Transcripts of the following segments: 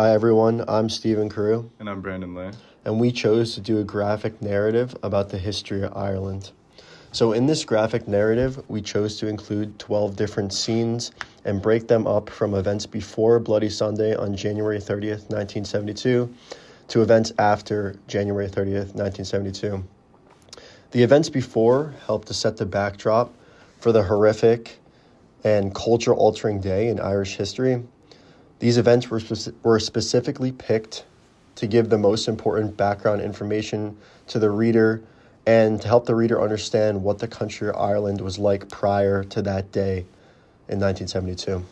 Hi everyone, I'm Stephen Corrou, And I'm Brandon Lay. and we chose to do a graphic narrative about the history of Ireland. So in this graphic narrative, we chose to include 12 different scenes and break them up from events before Bloody Sunday on January 30th, 1972, to events after January 30th, 1972. The events before helped to set the backdrop for the horrific and culture-altering day in Irish history. These events were specifically picked to give the most important background information to the reader and to help the reader understand what the country of Ireland was like prior to that day in 1972.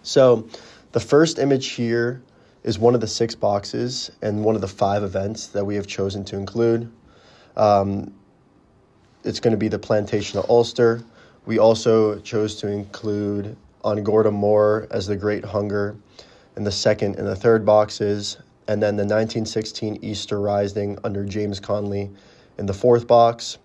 So the first image here is one of the 6 boxes and one of the 5 events that we have chosen to include. It's going to be the Plantation of Ulster. We also chose to include An Garda Mór as the Great Hunger in the second and the third boxes, and then the 1916 Easter Rising under James Connolly in the 4th box,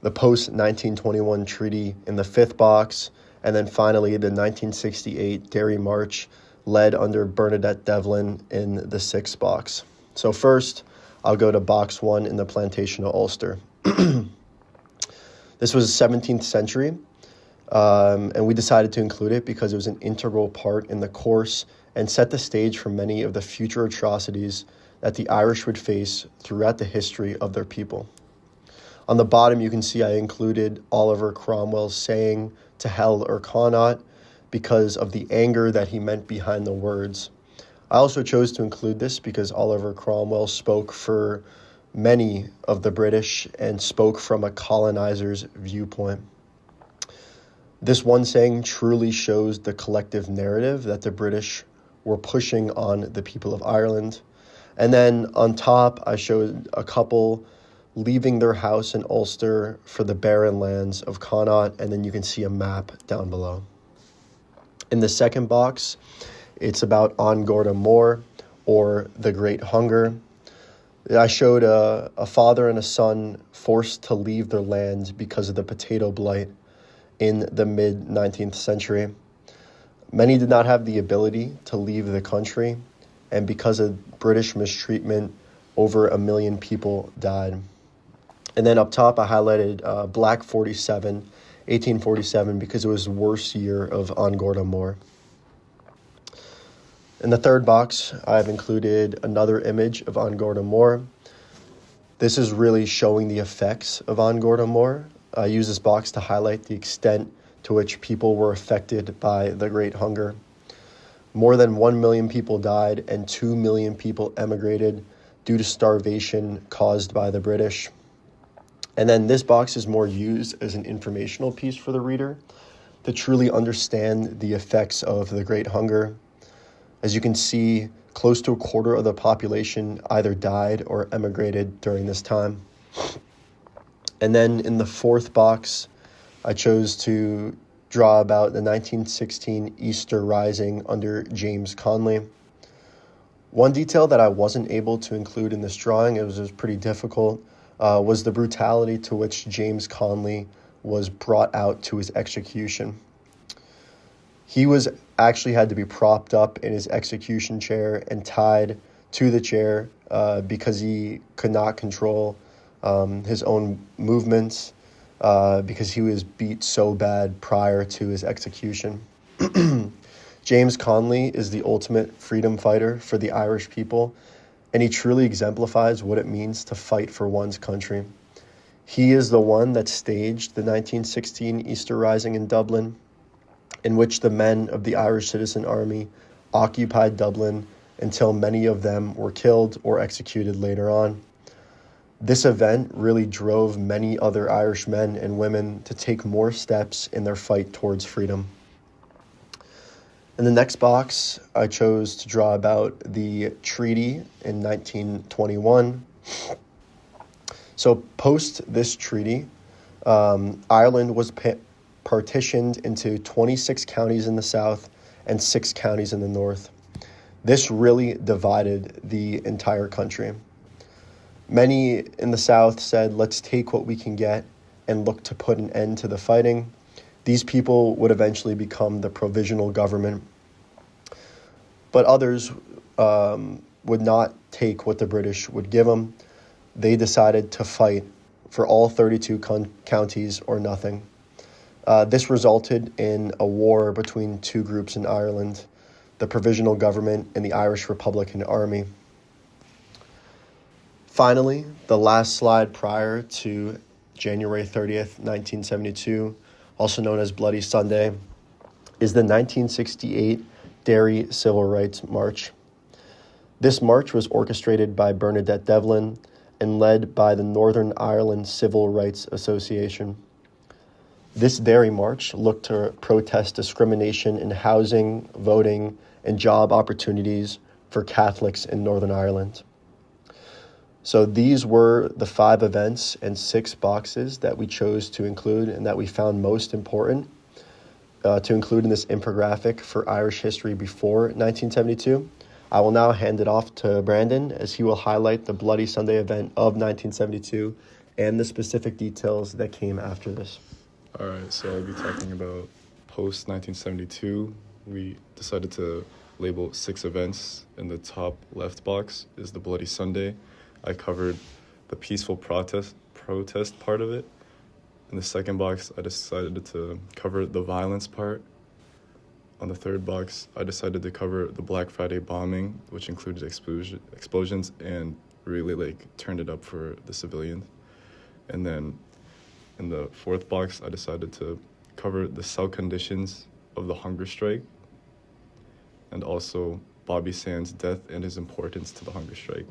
the post-1921 treaty in the 5th box, and then finally the 1968 Derry March led under Bernadette Devlin in the 6th box. So first, I'll go to box 1 in the Plantation of Ulster. This was 17th century. And we decided to include it because it was an integral part in the course and set the stage for many of the future atrocities that the Irish would face throughout the history of their people. On the bottom, you can see I included Oliver Cromwell's saying, "To hell or Connaught," because of the anger that he meant behind the words. I also chose to include this because Oliver Cromwell spoke for many of the British and spoke from a colonizer's viewpoint. This one saying truly shows the collective narrative that the British were pushing on the people of Ireland. And then on top, I showed a couple leaving their house in Ulster for the barren lands of Connaught, and then you can see a map down below. In the second box, it's about An Garda Mór, or the Great Hunger. I showed a father and a son forced to leave their land because of the potato blight in the mid-19th century. Many did not have the ability to leave the country, and because of British mistreatment, over 1 million people died. And then up top, I highlighted Black 47, 1847, because it was the worst year of An Garda Mór. In the third box, I've included another image of An Garda Mór. This is really showing the effects of An Garda Mór. I use this box to highlight the extent to which people were affected by the Great Hunger. More than 1 million people died and 2 million people emigrated due to starvation caused by the British. And then this box is more used as an informational piece for the reader to truly understand the effects of the Great Hunger. As you can see, close to a quarter of the population either died or emigrated during this time. And then in the 4th box, I chose to draw about the 1916 Easter Rising under James Connolly. One detail that I wasn't able to include in this drawing, it was pretty difficult, was the brutality to which James Connolly was brought out to his execution. He was actually had to be propped up in his execution chair and tied to the chair because he could not control his own movements because he was beat so bad prior to his execution. James Connolly is the ultimate freedom fighter for the Irish people, and he truly exemplifies what it means to fight for one's country. He is the one that staged the 1916 Easter Rising in Dublin, in which the men of the Irish Citizen Army occupied Dublin until many of them were killed or executed later on. This event really drove many other Irish men and women to take more steps in their fight towards freedom. In the next box, I chose to draw about the treaty in 1921. So post this treaty, Ireland was partitioned into 26 counties in the south and 6 counties in the north. This really divided the entire country. Many in the South said, let's take what we can get and look to put an end to the fighting. These people would eventually become the provisional government. But others would not take what the British would give them. They decided to fight for all 32 counties or nothing. This resulted in a war between two groups in Ireland, the Provisional Government and the Irish Republican Army. Finally, the last slide prior to January 30th, 1972, also known as Bloody Sunday, is the 1968 Derry Civil Rights March. This march was orchestrated by Bernadette Devlin and led by the Northern Ireland Civil Rights Association. This Derry March looked to protest discrimination in housing, voting, and job opportunities for Catholics in Northern Ireland. So these were the 5 events and 6 boxes that we chose to include and that we found most important to include in this infographic for Irish history before 1972. I will now hand it off to Brandon as he will highlight the Bloody Sunday event of 1972 and the specific details that came after this. All right, so I'll be talking about post-1972. We decided to label 6 events. In the top left box is the Bloody Sunday. I covered the peaceful protest part of it. In the second box, I decided to cover the violence part. On the third box, I decided to cover the Black Friday bombing, which included explosions and really turned it up for the civilians. And then in the fourth box, I decided to cover the cell conditions of the hunger strike and also Bobby Sands' death and his importance to the hunger strike.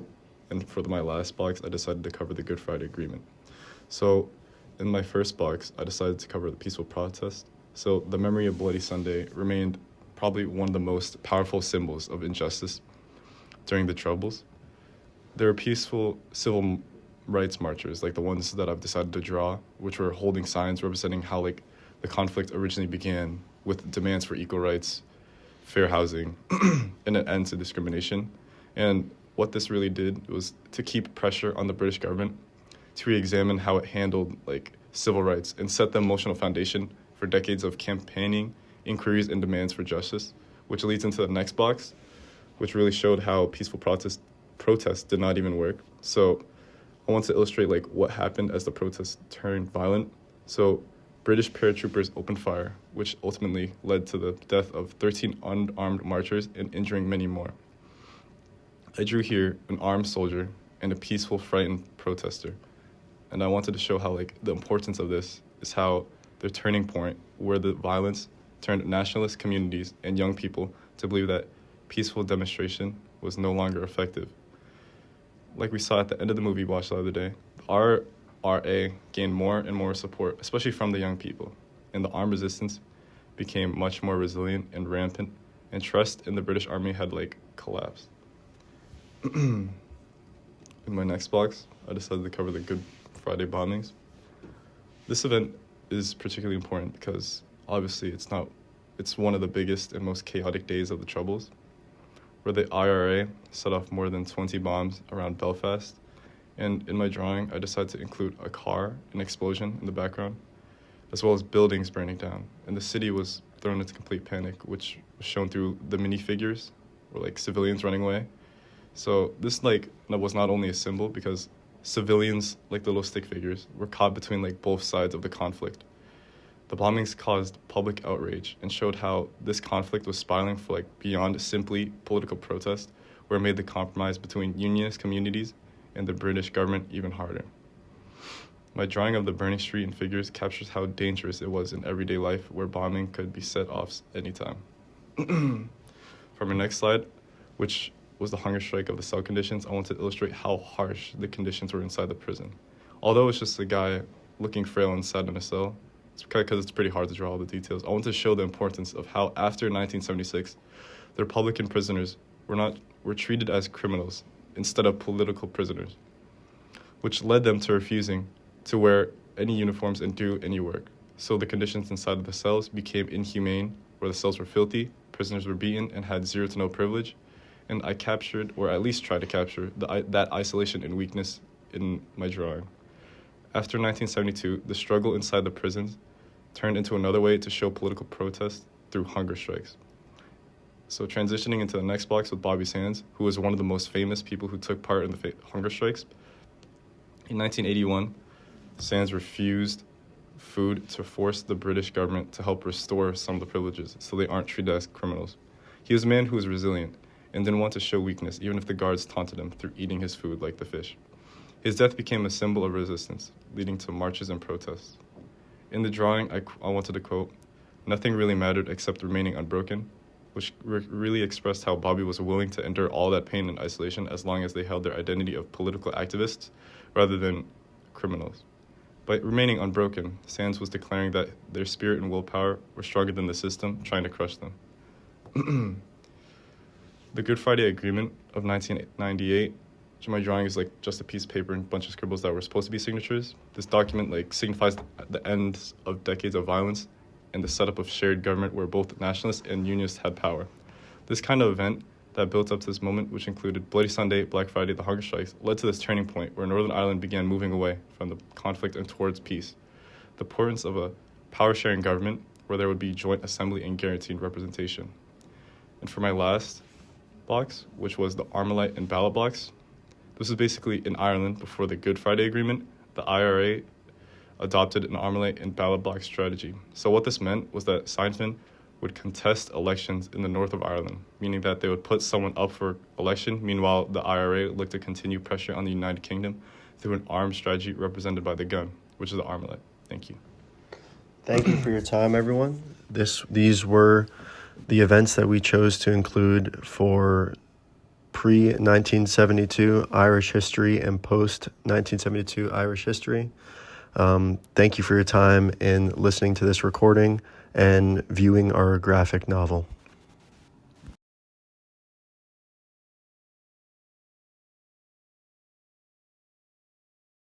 And for my last box, I decided to cover the Good Friday Agreement. So in my first box, I decided to cover the peaceful protest. So the memory of Bloody Sunday remained probably one of the most powerful symbols of injustice during the Troubles. There were peaceful civil rights marchers, like the ones that I've decided to draw, which were holding signs representing how the conflict originally began with demands for equal rights, fair housing, and an end to discrimination. And what this really did was to keep pressure on the British government to re-examine how it handled civil rights and set the emotional foundation for decades of campaigning, inquiries, and demands for justice, which leads into the next box, which really showed how peaceful protests did not even work. So I want to illustrate what happened as the protests turned violent. So British paratroopers opened fire, which ultimately led to the death of 13 unarmed marchers and injuring many more. I drew here an armed soldier and a peaceful, frightened protester. And I wanted to show how the importance of this is how the turning point where the violence turned nationalist communities and young people to believe that peaceful demonstration was no longer effective. Like we saw at the end of the movie we watched the other day, the RRA gained more and more support, especially from the young people, and the armed resistance became much more resilient and rampant, and trust in the British Army had collapsed. In my next box, I decided to cover the Good Friday bombings. This event is particularly important because obviously it's one of the biggest and most chaotic days of the Troubles, where the IRA set off more than 20 bombs around Belfast. And in my drawing, I decided to include a car, an explosion in the background, as well as buildings burning down. And the city was thrown into complete panic, which was shown through the minifigures, or civilians running away. So this was not only a symbol because civilians, the little stick figures, were caught between both sides of the conflict. The bombings caused public outrage and showed how this conflict was spiraling for beyond simply political protest, where it made the compromise between unionist communities and the British government even harder. My drawing of the burning street and figures captures how dangerous it was in everyday life, where bombing could be set off anytime. For my next slide, which was the hunger strike of the cell conditions, I want to illustrate how harsh the conditions were inside the prison. Although it's just a guy looking frail and sad in a cell, it's because it's pretty hard to draw all the details. I want to show the importance of how after 1976, the Republican prisoners were treated as criminals instead of political prisoners, which led them to refusing to wear any uniforms and do any work. So the conditions inside of the cells became inhumane, where the cells were filthy, prisoners were beaten and had zero to no privilege. And I captured, or at least tried to capture, that isolation and weakness in my drawing. After 1972, the struggle inside the prisons turned into another way to show political protest through hunger strikes. So transitioning into the next box with Bobby Sands, who was one of the most famous people who took part in the hunger strikes. In 1981, Sands refused food to force the British government to help restore some of the privileges so they aren't treated as criminals. He was a man who was resilient and didn't want to show weakness, even if the guards taunted him through eating his food like the fish. His death became a symbol of resistance, leading to marches and protests. In the drawing, I wanted to quote, "Nothing really mattered except remaining unbroken," which really expressed how Bobby was willing to endure all that pain and isolation as long as they held their identity of political activists rather than criminals. By remaining unbroken, Sands was declaring that their spirit and willpower were stronger than the system trying to crush them. The Good Friday Agreement of 1998, which in my drawing is like just a piece of paper and a bunch of scribbles that were supposed to be signatures. This document signifies the end of decades of violence and the setup of shared government where both nationalists and unionists had power. This kind of event that built up to this moment, which included Bloody Sunday, Black Friday, the hunger strikes, led to this turning point where Northern Ireland began moving away from the conflict and towards peace. The importance of a power-sharing government where there would be joint assembly and guaranteed representation. And for my last box, which was the Armalite and ballot box, this was basically in Ireland before the Good Friday Agreement. The IRA adopted an Armalite and ballot box strategy. So what this meant was that Sinn would contest elections in the north of Ireland, meaning that they would put someone up for election. Meanwhile, the IRA looked to continue pressure on the United Kingdom through an armed strategy represented by the gun, which is the Armalite. Thank you. Thank you for your time, everyone. These were the events that we chose to include for pre-1972 Irish history and post-1972 Irish history. Thank you for your time in listening to this recording and viewing our graphic novel.